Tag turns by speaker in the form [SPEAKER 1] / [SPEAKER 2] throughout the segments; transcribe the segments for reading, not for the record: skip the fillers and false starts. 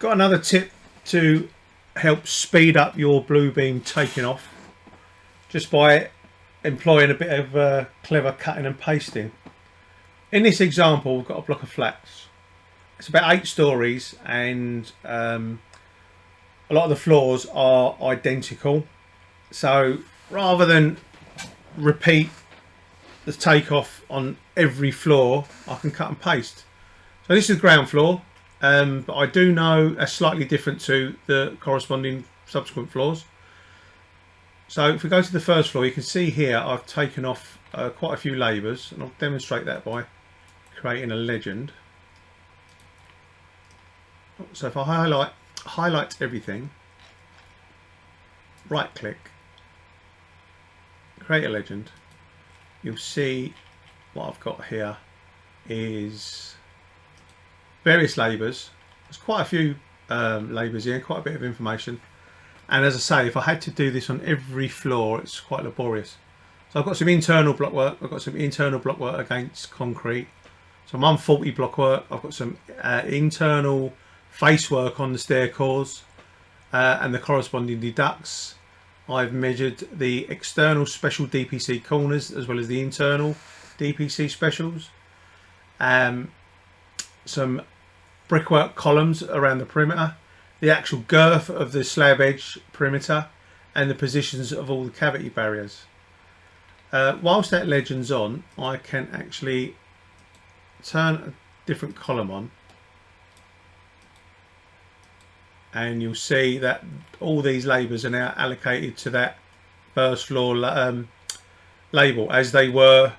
[SPEAKER 1] Got another tip to help speed up your bluebeam taking off, just by employing a bit of clever cutting and pasting. In this example, we've got a block of flats. It's about 8 stories, and a lot of the floors are identical. So rather than repeat the takeoff on every floor, I can cut and paste. So this is the ground floor, but I do know it's slightly different to the corresponding subsequent floors. So if we go to the first floor, you can see here I've taken off quite a few labours, and I'll demonstrate that by creating a legend. So if I highlight everything, right click, create a legend, you'll see what I've got here is various labours. There's quite a few labours here, quite a bit of information. And as I say, if I had to do this on every floor, it's quite laborious. So I've got some internal block work. I've got some internal block work against concrete. Some 140 block work. I've got some internal face work on the stair cores and the corresponding deducts. I've measured the external special DPC corners as well as the internal DPC specials. Some brickwork columns around the perimeter, the actual girth of the slab edge perimeter, and the positions of all the cavity barriers. Whilst that legend's on, I can actually turn a different column on, and you'll see that all these labours are now allocated to that first floor label, as they were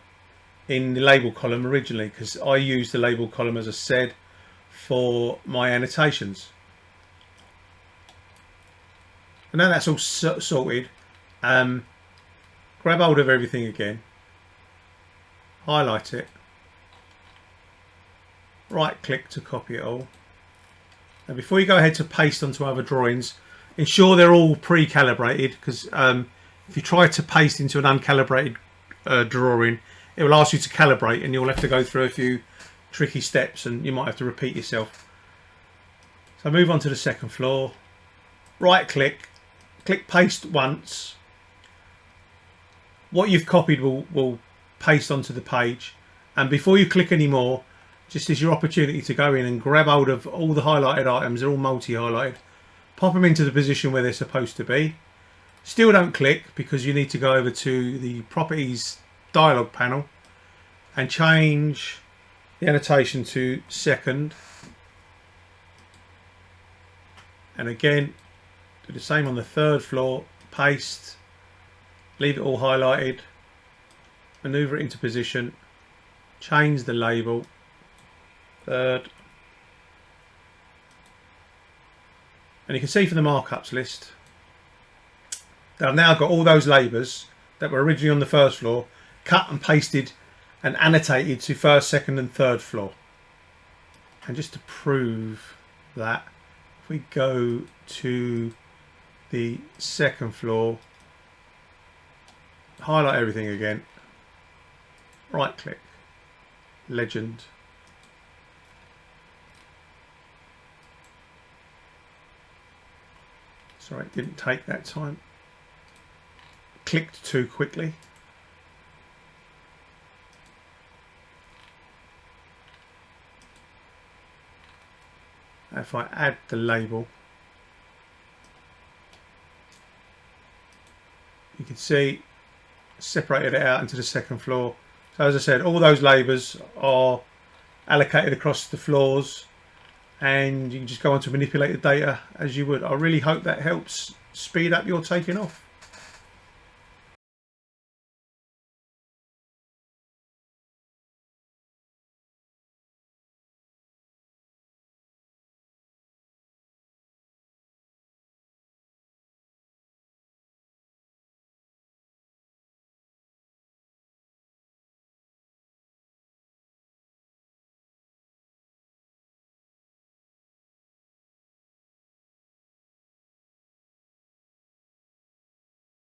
[SPEAKER 1] in the label column originally, because I used the label column, as I said, for my annotations. And now that's all sorted, grab hold of everything again, highlight it, right click to copy it all. And before you go ahead to paste onto other drawings, ensure they're all pre-calibrated, because if you try to paste into an uncalibrated drawing, it will ask you to calibrate, and you'll have to go through a few tricky steps, and you might have to repeat yourself. So move on to the second floor, right click, click paste once. What you've copied will paste onto the page, and before you click any more, just as your opportunity to go in and grab hold of all the highlighted items. They're all multi-highlighted, pop them into the position where they're supposed to be. Still don't click, because you need to go over to the properties dialog panel and change the annotation to second, and again do the same on the third floor, paste, leave it all highlighted, maneuver it into position, change the label, third, and you can see from the markups list that I've now got all those labours that were originally on the first floor cut and pasted and annotated to first, second and third floor. And just to prove that, if we go to the second floor, highlight everything again, right click, legend, sorry, it didn't take that time, clicked too quickly. If I add the label, you can see separated it out into the second floor. So as I said, all those labours are allocated across the floors, and you can just go on to manipulate the data as you would. I really hope that helps speed up your taking off.